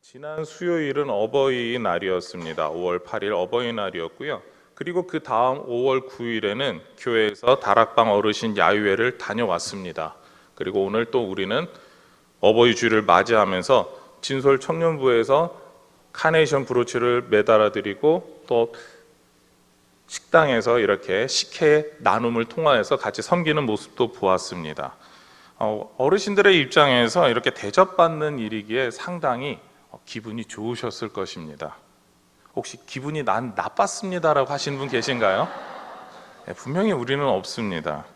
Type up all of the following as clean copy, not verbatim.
지난 수요일은 어버이날이었습니다. 5월 8일 어버이날이었고요. 그리고 그 다음 5월 9일에는 교회에서 다락방 어르신 야유회를 다녀왔습니다. 그리고 오늘 또 우리는 어버이 주일을 맞이하면서 진솔 청년부에서 카네이션 브로치를 매달아 드리고 또 식당에서 이렇게 식혜 나눔을 통하여서 같이 섬기는 모습도 보았습니다. 어르신들의 입장에서 이렇게 대접받는 일이기에 상당히 기분이 좋으셨을 것입니다. 혹시 기분이 난 나빴습니다라고 하시는 분 계신가요? 네, 분명히 우리는 없습니다.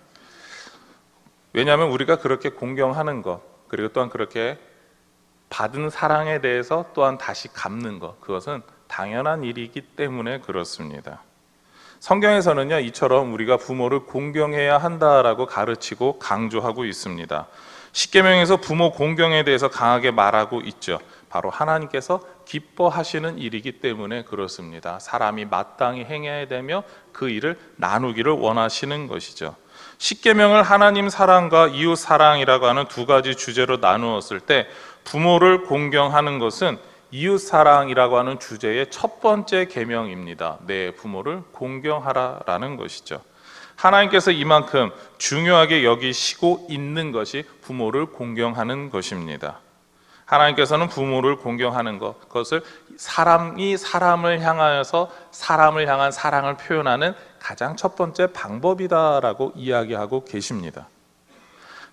왜냐하면 우리가 그렇게 공경하는 것, 그리고 또한 그렇게 받은 사랑에 대해서 또한 다시 갚는 것, 그것은 당연한 일이기 때문에 그렇습니다. 성경에서는요, 이처럼 우리가 부모를 공경해야 한다라고 가르치고 강조하고 있습니다. 십계명에서 부모 공경에 대해서 강하게 말하고 있죠. 바로 하나님께서 기뻐하시는 일이기 때문에 그렇습니다. 사람이 마땅히 행해야 되며 그 일을 나누기를 원하시는 것이죠. 십계명을 하나님 사랑과 이웃 사랑이라고 하는 두 가지 주제로 나누었을 때 부모를 공경하는 것은 이웃 사랑이라고 하는 주제의 첫 번째 계명입니다. 내 부모를 공경하라라는 것이죠. 하나님께서 이만큼 중요하게 여기시고 있는 것이 부모를 공경하는 것입니다. 하나님께서는 부모를 공경하는 것, 그것을 사람이 사람을 향하여서 사람을 향한 사랑을 표현하는 가장 첫 번째 방법이다라고 이야기하고 계십니다.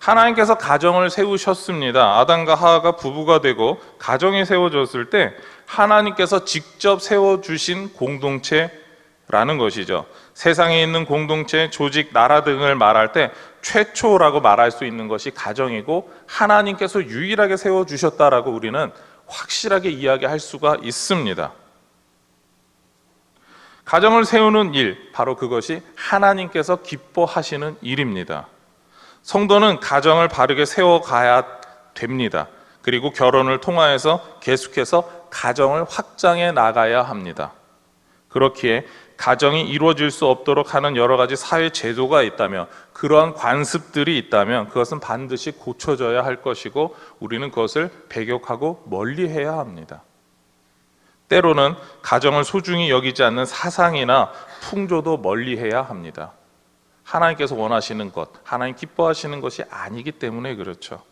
하나님께서 가정을 세우셨습니다. 아담과 하와가 부부가 되고 가정이 세워졌을 때 하나님께서 직접 세워주신 공동체라는 것이죠. 세상에 있는 공동체, 조직, 나라 등을 말할 때 최초라고 말할 수 있는 것이 가정이고 하나님께서 유일하게 세워주셨다라고 우리는 확실하게 이야기할 수가 있습니다. 가정을 세우는 일, 바로 그것이 하나님께서 기뻐하시는 일입니다. 성도는 가정을 바르게 세워가야 됩니다. 그리고 결혼을 통하여서 계속해서 가정을 확장해 나가야 합니다. 그렇기에 가정이 이루어질 수 없도록 하는 여러 가지 사회 제도가 있다면, 그러한 관습들이 있다면 그것은 반드시 고쳐져야 할 것이고 우리는 그것을 배격하고 멀리해야 합니다. 때로는 가정을 소중히 여기지 않는 사상이나 풍조도 멀리해야 합니다. 하나님께서 원하시는 것, 하나님 기뻐하시는 것이 아니기 때문에 그렇죠.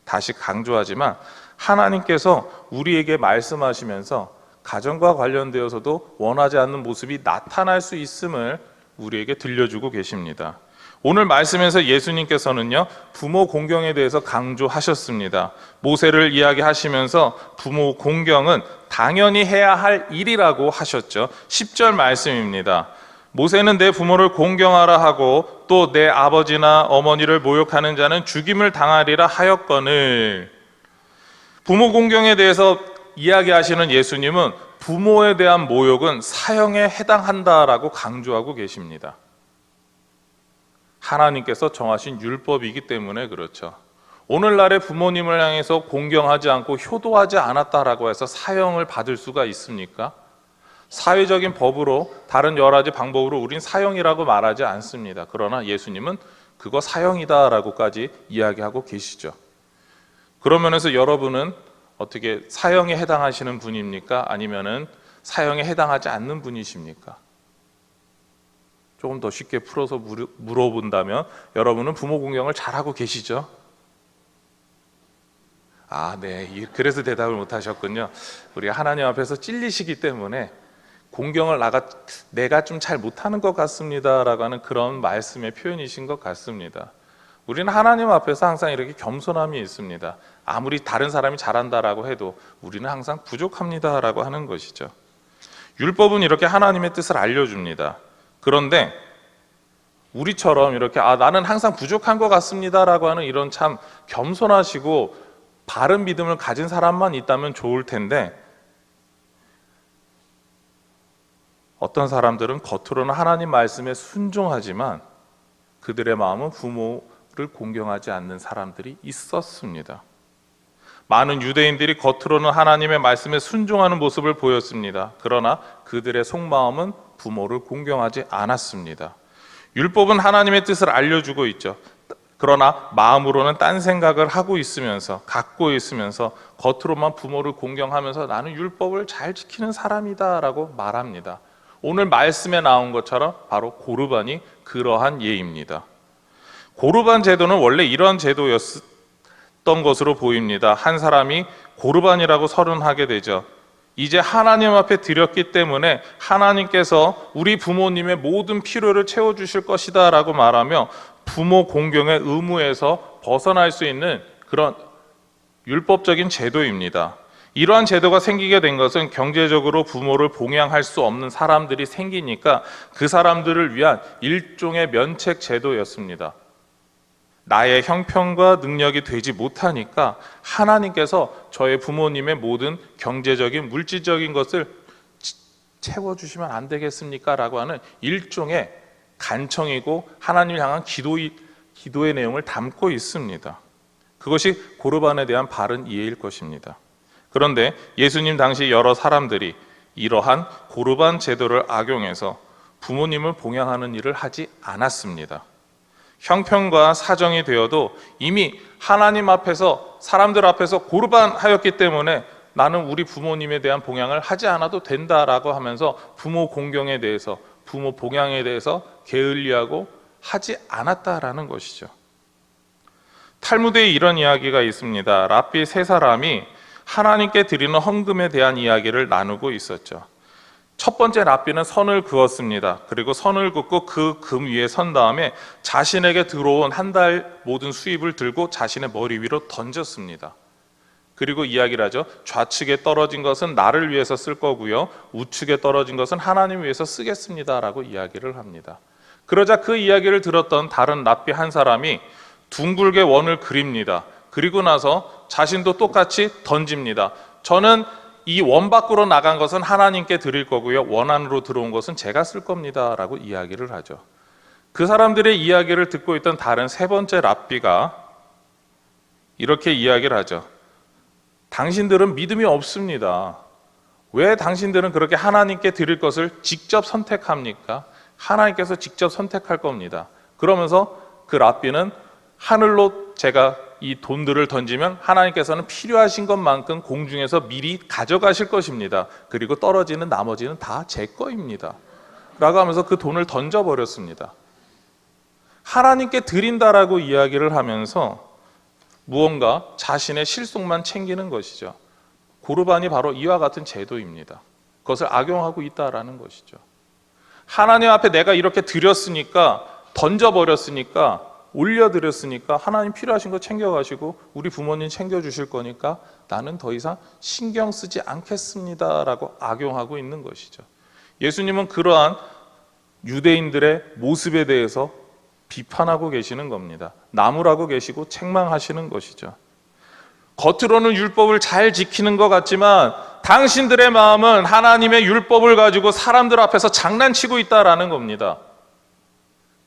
다시 강조하지만 하나님께서 우리에게 말씀하시면서 가정과 관련되어서도 원하지 않는 모습이 나타날 수 있음을 우리에게 들려주고 계십니다. 오늘 말씀에서 예수님께서는요, 부모 공경에 대해서 강조하셨습니다. 모세를 이야기하시면서 부모 공경은 당연히 해야 할 일이라고 하셨죠. 10절 말씀입니다. 모세는 내 부모를 공경하라 하고 또 내 아버지나 어머니를 모욕하는 자는 죽임을 당하리라 하였거늘. 부모 공경에 대해서 이야기하시는 예수님은 부모에 대한 모욕은 사형에 해당한다라고 강조하고 계십니다. 하나님께서 정하신 율법이기 때문에 그렇죠. 오늘날의 부모님을 향해서 공경하지 않고 효도하지 않았다라고 해서 사형을 받을 수가 있습니까? 사회적인 법으로, 다른 여러 가지 방법으로 우린 사형이라고 말하지 않습니다. 그러나 예수님은 그거 사형이다라고까지 이야기하고 계시죠. 그런 면에서 여러분은 어떻게 사형에 해당하시는 분입니까? 아니면은 사형에 해당하지 않는 분이십니까? 조금 더 쉽게 풀어서 물어본다면 여러분은 부모 공경을 잘하고 계시죠? 네. 그래서 대답을 못 하셨군요. 우리가 하나님 앞에서 찔리시기 때문에 공경을 내가 좀 잘 못하는 것 같습니다 라고 하는 그런 말씀의 표현이신 것 같습니다. 우리는 하나님 앞에서 항상 이렇게 겸손함이 있습니다. 아무리 다른 사람이 잘한다라고 해도 우리는 항상 부족합니다 라고 하는 것이죠. 율법은 이렇게 하나님의 뜻을 알려줍니다. 그런데 우리처럼 이렇게 나는 항상 부족한 것 같습니다 라고 하는 이런 참 겸손하시고 바른 믿음을 가진 사람만 있다면 좋을 텐데, 어떤 사람들은 겉으로는 하나님 말씀에 순종하지만 그들의 마음은 부모를 공경하지 않는 사람들이 있었습니다. 많은 유대인들이 겉으로는 하나님의 말씀에 순종하는 모습을 보였습니다. 그러나 그들의 속마음은 부모를 공경하지 않았습니다. 율법은 하나님의 뜻을 알려주고 있죠. 그러나 마음으로는 딴 생각을 하고 있으면서, 갖고 있으면서 겉으로만 부모를 공경하면서 나는 율법을 잘 지키는 사람이다 라고 말합니다. 오늘 말씀에 나온 것처럼 바로 고르반이 그러한 예입니다. 고르반 제도는 원래 이런 제도였던 것으로 보입니다. 한 사람이 고르반이라고 서른하게 되죠. 이제 하나님 앞에 드렸기 때문에 하나님께서 우리 부모님의 모든 필요를 채워주실 것이다 라고 말하며 부모 공경의 의무에서 벗어날 수 있는 그런 율법적인 제도입니다. 이러한 제도가 생기게 된 것은 경제적으로 부모를 봉양할 수 없는 사람들이 생기니까 그 사람들을 위한 일종의 면책 제도였습니다. 나의 형편과 능력이 되지 못하니까 하나님께서 저의 부모님의 모든 경제적인 물질적인 것을 채워주시면 안 되겠습니까? 라고 하는 일종의 간청이고 하나님을 향한 기도의 내용을 담고 있습니다. 그것이 고르반에 대한 바른 이해일 것입니다. 그런데 예수님 당시 여러 사람들이 이러한 고르반 제도를 악용해서 부모님을 봉양하는 일을 하지 않았습니다. 형편과 사정이 되어도 이미 하나님 앞에서, 사람들 앞에서 고르반하였기 때문에 나는 우리 부모님에 대한 봉양을 하지 않아도 된다라고 하면서 부모 공경에 대해서, 부모 봉양에 대해서 게을리하고 하지 않았다라는 것이죠. 탈무드에 이런 이야기가 있습니다. 랍비 세 사람이 하나님께 드리는 헌금에 대한 이야기를 나누고 있었죠. 첫 번째 랍비는 선을 그었습니다. 그리고 선을 긋고 그 금 위에 선 다음에 자신에게 들어온 한 달 모든 수입을 들고 자신의 머리 위로 던졌습니다. 그리고 이야기를 하죠. 좌측에 떨어진 것은 나를 위해서 쓸 거고요, 우측에 떨어진 것은 하나님 위해서 쓰겠습니다 라고 이야기를 합니다. 그러자 그 이야기를 들었던 다른 랍비 한 사람이 둥글게 원을 그립니다. 그리고 나서 자신도 똑같이 던집니다. 저는 이 원 밖으로 나간 것은 하나님께 드릴 거고요, 원 안으로 들어온 것은 제가 쓸 겁니다 라고 이야기를 하죠. 그 사람들의 이야기를 듣고 있던 다른 세 번째 랍비가 이렇게 이야기를 하죠. 당신들은 믿음이 없습니다. 왜 당신들은 그렇게 하나님께 드릴 것을 직접 선택합니까? 하나님께서 직접 선택할 겁니다. 그러면서 그 랍비는 하늘로 제가 이 돈들을 던지면 하나님께서는 필요하신 것만큼 공중에서 미리 가져가실 것입니다. 그리고 떨어지는 나머지는 다 제 거입니다 라고 하면서 그 돈을 던져버렸습니다. 하나님께 드린다라고 이야기를 하면서 무언가 자신의 실속만 챙기는 것이죠. 고르반이 바로 이와 같은 제도입니다. 그것을 악용하고 있다라는 것이죠. 하나님 앞에 내가 이렇게 드렸으니까, 던져버렸으니까, 올려드렸으니까 하나님 필요하신 거 챙겨가시고 우리 부모님 챙겨주실 거니까 나는 더 이상 신경 쓰지 않겠습니다 라고 악용하고 있는 것이죠. 예수님은 그러한 유대인들의 모습에 대해서 비판하고 계시는 겁니다. 나무라고 계시고 책망하시는 것이죠. 겉으로는 율법을 잘 지키는 것 같지만 당신들의 마음은 하나님의 율법을 가지고 사람들 앞에서 장난치고 있다라는 겁니다.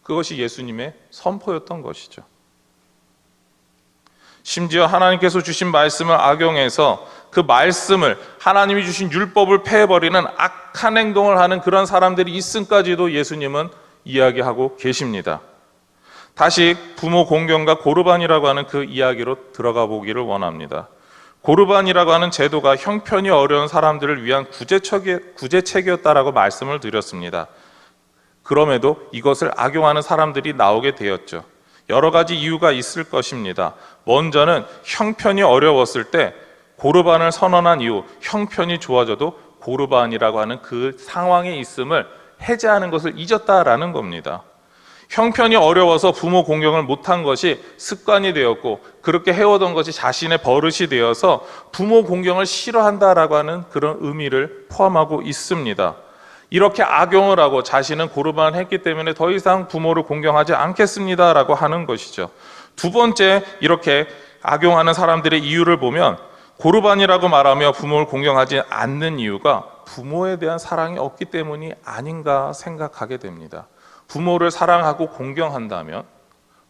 그것이 예수님의 선포였던 것이죠. 심지어 하나님께서 주신 말씀을 악용해서 그 말씀을, 하나님이 주신 율법을 폐해버리는 악한 행동을 하는 그런 사람들이 있음까지도 예수님은 이야기하고 계십니다. 다시 부모 공경과 고르반이라고 하는 그 이야기로 들어가 보기를 원합니다. 고르반이라고 하는 제도가 형편이 어려운 사람들을 위한 구제책이었다라고 말씀을 드렸습니다. 그럼에도 이것을 악용하는 사람들이 나오게 되었죠. 여러 가지 이유가 있을 것입니다. 먼저는 형편이 어려웠을 때 고르반을 선언한 이후 형편이 좋아져도 고르반이라고 하는 그 상황에 있음을 해제하는 것을 잊었다라는 겁니다. 형편이 어려워서 부모 공경을 못한 것이 습관이 되었고 그렇게 해오던 것이 자신의 버릇이 되어서 부모 공경을 싫어한다라고 하는 그런 의미를 포함하고 있습니다. 이렇게 악용을 하고 자신은 고르반을 했기 때문에 더 이상 부모를 공경하지 않겠습니다라고 하는 것이죠. 두 번째, 이렇게 악용하는 사람들의 이유를 보면 고르반이라고 말하며 부모를 공경하지 않는 이유가 부모에 대한 사랑이 없기 때문이 아닌가 생각하게 됩니다. 부모를 사랑하고 공경한다면,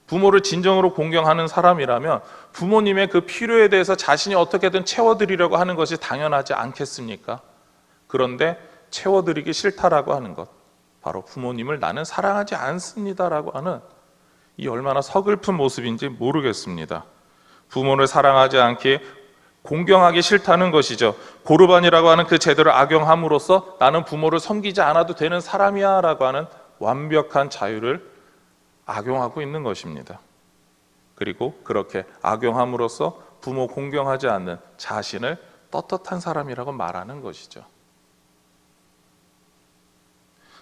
부모를 진정으로 공경하는 사람이라면 부모님의 그 필요에 대해서 자신이 어떻게든 채워드리려고 하는 것이 당연하지 않겠습니까? 그런데 채워드리기 싫다라고 하는 것, 바로 부모님을 나는 사랑하지 않습니다라고 하는 이 얼마나 서글픈 모습인지 모르겠습니다. 부모를 사랑하지 않기에 공경하기 싫다는 것이죠. 고르반이라고 하는 그 제도를 악용함으로써 나는 부모를 섬기지 않아도 되는 사람이야 라고 하는 완벽한 자유를 악용하고 있는 것입니다. 그리고 그렇게 악용함으로써 부모 공경하지 않는 자신을 떳떳한 사람이라고 말하는 것이죠.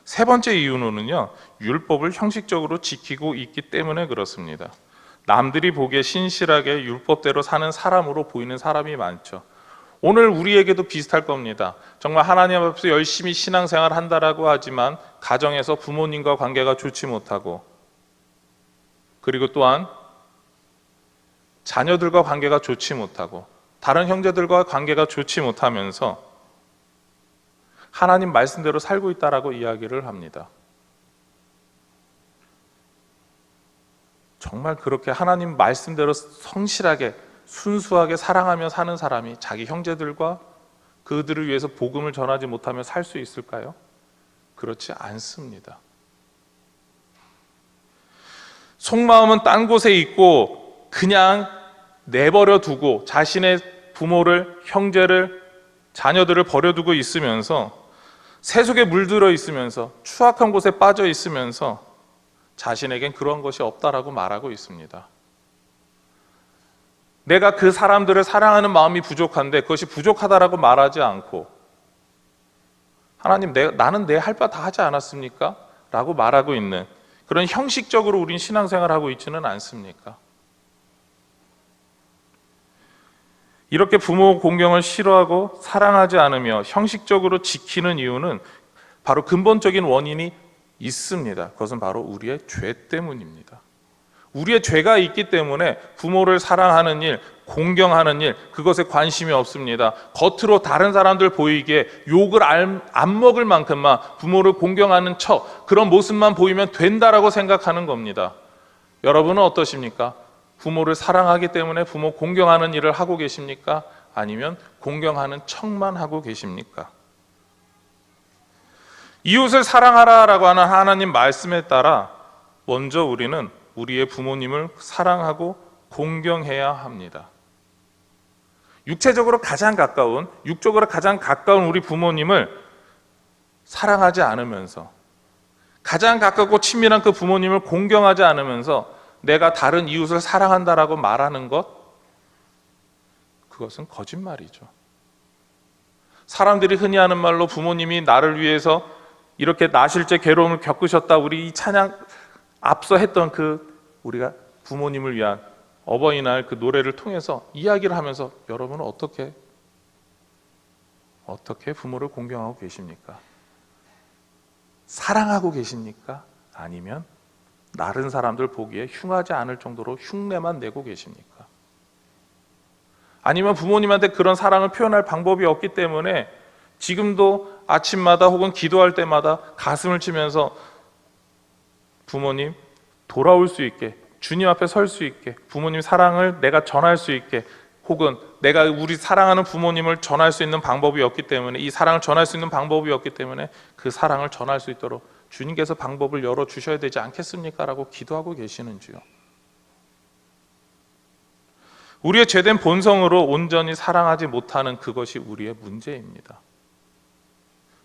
세 번째 이유는요, 율법을 형식적으로 지키고 있기 때문에 그렇습니다. 남들이 보기에 신실하게 율법대로 사는 사람으로 보이는 사람이 많죠. 오늘 우리에게도 비슷할 겁니다. 정말 하나님 앞에서 열심히 신앙생활을 한다라고 하지만 가정에서 부모님과 관계가 좋지 못하고, 그리고 또한 자녀들과 관계가 좋지 못하고 다른 형제들과 관계가 좋지 못하면서 하나님 말씀대로 살고 있다라고 이야기를 합니다. 정말 그렇게 하나님 말씀대로 성실하게 순수하게 사랑하며 사는 사람이 자기 형제들과 그들을 위해서 복음을 전하지 못하며 살 수 있을까요? 그렇지 않습니다. 속마음은 딴 곳에 있고 그냥 내버려 두고 자신의 부모를, 형제를, 자녀들을 버려두고 있으면서 세속에 물들어 있으면서 추악한 곳에 빠져 있으면서 자신에겐 그런 것이 없다라고 말하고 있습니다. 내가 그 사람들을 사랑하는 마음이 부족한데 그것이 부족하다라고 말하지 않고 하나님, 나는 내 할 바 다 하지 않았습니까? 라고 말하고 있는 그런 형식적으로 우린 신앙생활하고 있지는 않습니까? 이렇게 부모 공경을 싫어하고 사랑하지 않으며 형식적으로 지키는 이유는 바로 근본적인 원인이 있습니다. 그것은 바로 우리의 죄 때문입니다. 우리의 죄가 있기 때문에 부모를 사랑하는 일, 공경하는 일, 그것에 관심이 없습니다. 겉으로 다른 사람들 보이기에 욕을 안 먹을 만큼만 부모를 공경하는 척, 그런 모습만 보이면 된다라고 생각하는 겁니다. 여러분은 어떠십니까? 부모를 사랑하기 때문에 부모 공경하는 일을 하고 계십니까? 아니면 공경하는 척만 하고 계십니까? 이웃을 사랑하라라고 하는 하나님 말씀에 따라 먼저 우리는 우리의 부모님을 사랑하고 공경해야 합니다. 육적으로 가장 가까운 우리 부모님을 사랑하지 않으면서 가장 가깝고 친밀한 그 부모님을 공경하지 않으면서 내가 다른 이웃을 사랑한다라고 말하는 것, 그것은 거짓말이죠. 사람들이 흔히 하는 말로 부모님이 나를 위해서 이렇게 나실제 괴로움을 겪으셨다, 우리 이 찬양 앞서 했던 우리가 부모님을 위한 어버이날 그 노래를 통해서 이야기를 하면서 여러분은 어떻게 부모를 공경하고 계십니까? 사랑하고 계십니까? 아니면 다른 사람들 보기에 흉하지 않을 정도로 흉내만 내고 계십니까? 아니면 부모님한테 그런 사랑을 표현할 방법이 없기 때문에 지금도 아침마다 혹은 기도할 때마다 가슴을 치면서 부모님 돌아올 수 있게, 주님 앞에 설 수 있게, 부모님 사랑을 내가 전할 수 있게, 혹은 내가 우리 사랑하는 부모님을 전할 수 있는 방법이 없기 때문에, 이 사랑을 전할 수 있는 방법이 없기 때문에 그 사랑을 전할 수 있도록 주님께서 방법을 열어주셔야 되지 않겠습니까? 라고 기도하고 계시는지요. 우리의 죄된 본성으로 온전히 사랑하지 못하는 그것이 우리의 문제입니다.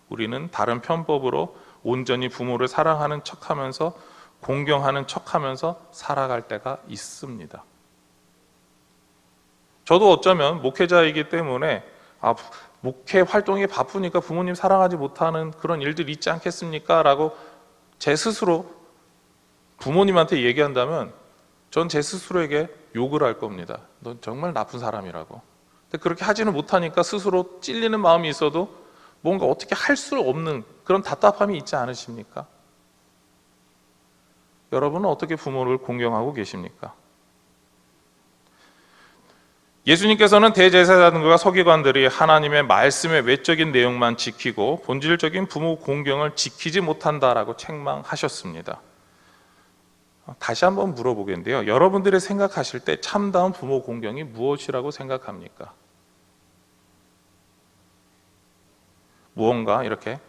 우리는 다른 편법으로 온전히 부모를 사랑하는 척하면서 공경하는 척하면서 살아갈 때가 있습니다. 저도 어쩌면 목회자이기 때문에 목회 활동이 바쁘니까 부모님 사랑하지 못하는 그런 일들이 있지 않겠습니까? 라고 제 스스로 부모님한테 얘기한다면 전 제 스스로에게 욕을 할 겁니다. 넌 정말 나쁜 사람이라고. 근데 그렇게 하지는 못하니까 스스로 찔리는 마음이 있어도 뭔가 어떻게 할 수 없는 그런 답답함이 있지 않으십니까? 여러분은 어떻게 부모를 공경하고 계십니까? 예수님께서는 대제사장들과 서기관들이 하나님의 말씀의 외적인 내용만 지키고 본질적인 부모 공경을 지키지 못한다라고 책망하셨습니다. 다시 한번 물어보겠는데요. 여러분들이 생각하실 때 참다운 부모 공경이 무엇이라고 생각합니까? 무언가 이렇게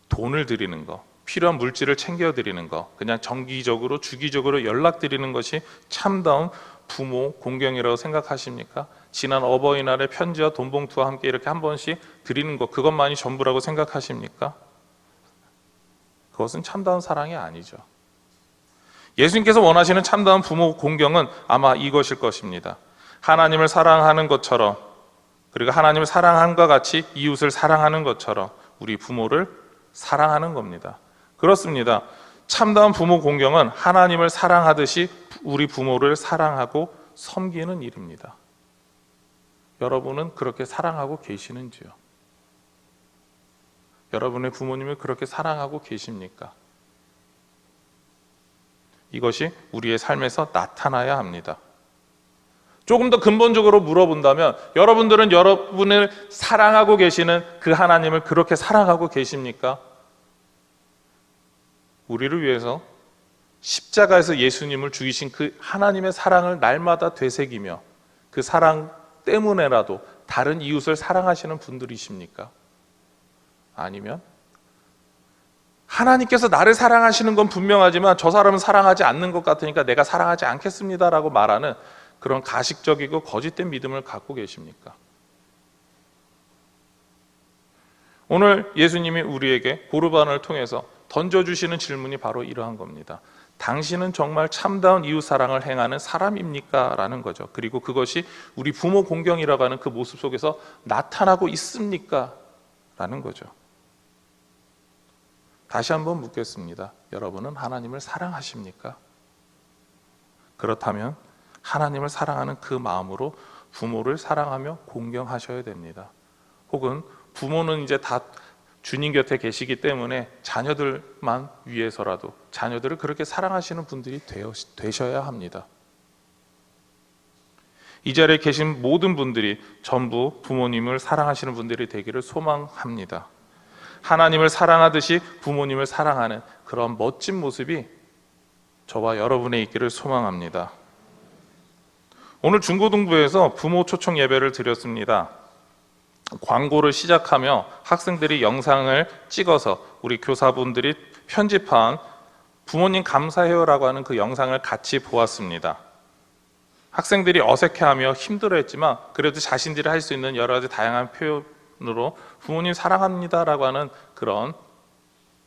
돈을 드리는 거, 필요한 물질을 챙겨드리는 것, 그냥 정기적으로 주기적으로 연락드리는 것이 참다운 부모 공경이라고 생각하십니까? 지난 어버이날에 편지와 돈봉투와 함께 이렇게 한 번씩 드리는 것, 그것만이 전부라고 생각하십니까? 그것은 참다운 사랑이 아니죠. 예수님께서 원하시는 참다운 부모 공경은 아마 이것일 것입니다. 하나님을 사랑하는 것처럼, 그리고 하나님을 사랑함과 같이 이웃을 사랑하는 것처럼 우리 부모를 사랑하는 겁니다. 그렇습니다. 참다운 부모 공경은 하나님을 사랑하듯이 우리 부모를 사랑하고 섬기는 일입니다. 여러분은 그렇게 사랑하고 계시는지요? 여러분의 부모님을 그렇게 사랑하고 계십니까? 이것이 우리의 삶에서 나타나야 합니다. 조금 더 근본적으로 물어본다면 여러분들은 여러분을 사랑하고 계시는 그 하나님을 그렇게 사랑하고 계십니까? 우리를 위해서 십자가에서 예수님을 죽이신 그 하나님의 사랑을 날마다 되새기며 그 사랑 때문에라도 다른 이웃을 사랑하시는 분들이십니까? 아니면 하나님께서 나를 사랑하시는 건 분명하지만 저 사람은 사랑하지 않는 것 같으니까 내가 사랑하지 않겠습니다라고 말하는 그런 가식적이고 거짓된 믿음을 갖고 계십니까? 오늘 예수님이 우리에게 고르반을 통해서 던져주시는 질문이 바로 이러한 겁니다. 당신은 정말 참다운 이웃 사랑을 행하는 사람입니까? 라는 거죠. 그리고 그것이 우리 부모 공경이라고 하는 그 모습 속에서 나타나고 있습니까? 라는 거죠. 다시 한번 묻겠습니다. 여러분은 하나님을 사랑하십니까? 그렇다면 하나님을 사랑하는 그 마음으로 부모를 사랑하며 공경하셔야 됩니다. 혹은 부모는 이제 다 주님 곁에 계시기 때문에 자녀들만 위해서라도 자녀들을 그렇게 사랑하시는 분들이 되셔야 합니다. 이 자리에 계신 모든 분들이 전부 부모님을 사랑하시는 분들이 되기를 소망합니다. 하나님을 사랑하듯이 부모님을 사랑하는 그런 멋진 모습이 저와 여러분의 있기를 소망합니다. 오늘 중고등부에서 부모 초청 예배를 드렸습니다. 광고를 시작하며 학생들이 영상을 찍어서 우리 교사분들이 편집한 부모님 감사해요라고 하는 그 영상을 같이 보았습니다. 학생들이 어색해하며 힘들어했지만 그래도 자신들이 할 수 있는 여러 가지 다양한 표현으로 부모님 사랑합니다라고 하는 그런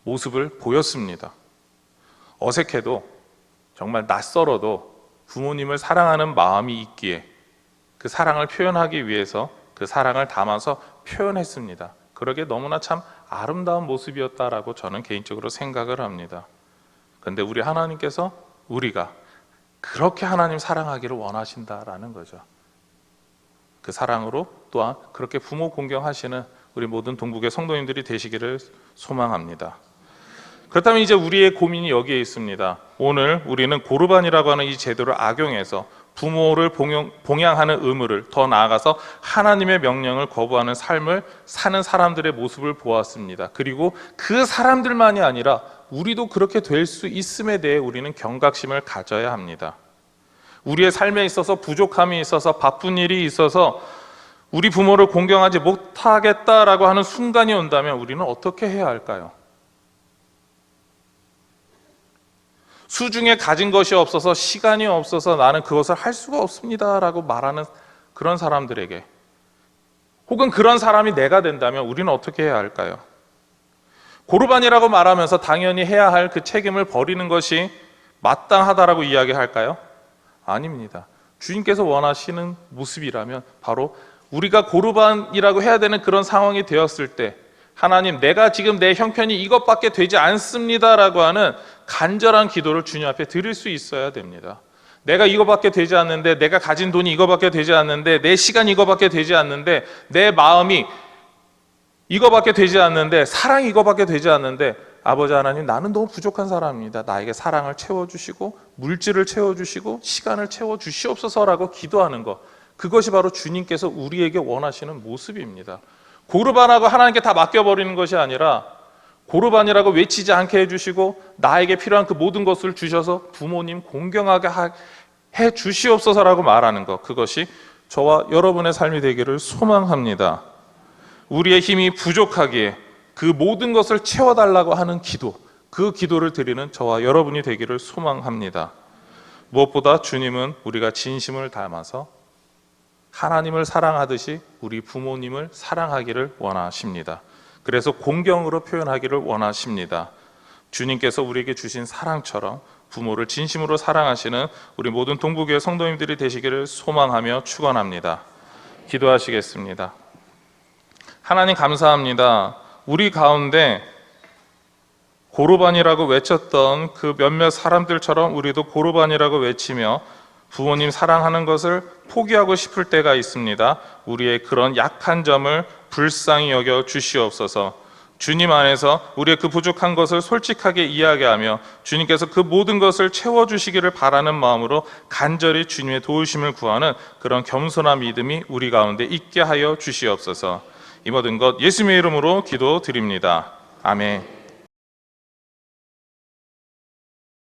모습을 보였습니다. 어색해도 정말 낯설어도 부모님을 사랑하는 마음이 있기에 그 사랑을 표현하기 위해서 그 사랑을 담아서 표현했습니다. 그러게 너무나 참 아름다운 모습이었다라고 저는 개인적으로 생각을 합니다. 그런데 우리 하나님께서 우리가 그렇게 하나님 사랑하기를 원하신다라는 거죠. 그 사랑으로 또한 그렇게 부모 공경하시는 우리 모든 동북의 성도님들이 되시기를 소망합니다. 그렇다면 이제 우리의 고민이 여기에 있습니다. 오늘 우리는 고르반이라고 하는 이 제도를 악용해서 부모를 봉양하는 의무를, 더 나아가서 하나님의 명령을 거부하는 삶을 사는 사람들의 모습을 보았습니다. 그리고 그 사람들만이 아니라 우리도 그렇게 될 수 있음에 대해 우리는 경각심을 가져야 합니다. 우리의 삶에 있어서 부족함이 있어서 바쁜 일이 있어서 우리 부모를 공경하지 못하겠다라고 하는 순간이 온다면 우리는 어떻게 해야 할까요? 수중에 가진 것이 없어서 시간이 없어서 나는 그것을 할 수가 없습니다라고 말하는 그런 사람들에게, 혹은 그런 사람이 내가 된다면 우리는 어떻게 해야 할까요? 고르반이라고 말하면서 당연히 해야 할 그 책임을 버리는 것이 마땅하다라고 이야기할까요? 아닙니다. 주님께서 원하시는 모습이라면 바로 우리가 고르반이라고 해야 되는 그런 상황이 되었을 때 하나님, 내가 지금 내 형편이 이것밖에 되지 않습니다라고 하는 간절한 기도를 주님 앞에 드릴 수 있어야 됩니다. 내가 이거밖에 되지 않는데, 내가 가진 돈이 이거밖에 되지 않는데, 내 시간이 이거밖에 되지 않는데, 내 마음이 이거밖에 되지 않는데, 사랑이 이거밖에 되지 않는데, 아버지 하나님, 나는 너무 부족한 사람입니다. 나에게 사랑을 채워주시고 물질을 채워주시고 시간을 채워주시옵소서라고 기도하는 것, 그것이 바로 주님께서 우리에게 원하시는 모습입니다. 고르반하고 하나님께 다 맡겨버리는 것이 아니라 고르반이라고 외치지 않게 해주시고 나에게 필요한 그 모든 것을 주셔서 부모님 공경하게 해 주시옵소서라고 말하는 것, 그것이 저와 여러분의 삶이 되기를 소망합니다. 우리의 힘이 부족하기에 그 모든 것을 채워달라고 하는 기도, 그 기도를 드리는 저와 여러분이 되기를 소망합니다. 무엇보다 주님은 우리가 진심을 담아서 하나님을 사랑하듯이 우리 부모님을 사랑하기를 원하십니다. 그래서 공경으로 표현하기를 원하십니다. 주님께서 우리에게 주신 사랑처럼 부모를 진심으로 사랑하시는 우리 모든 동부교회 성도님들이 되시기를 소망하며 축원합니다. 기도하시겠습니다. 하나님 감사합니다. 우리 가운데 고르반이라고 외쳤던 그 몇몇 사람들처럼 우리도 고르반이라고 외치며 부모님 사랑하는 것을 포기하고 싶을 때가 있습니다. 우리의 그런 약한 점을 불쌍히 여겨 주시옵소서. 주님 안에서 우리의 그 부족한 것을 솔직하게 이야기하며 주님께서 그 모든 것을 채워주시기를 바라는 마음으로 간절히 주님의 도우심을 구하는 그런 겸손한 믿음이 우리 가운데 있게 하여 주시옵소서. 이 모든 것 예수님의 이름으로 기도드립니다. 아멘.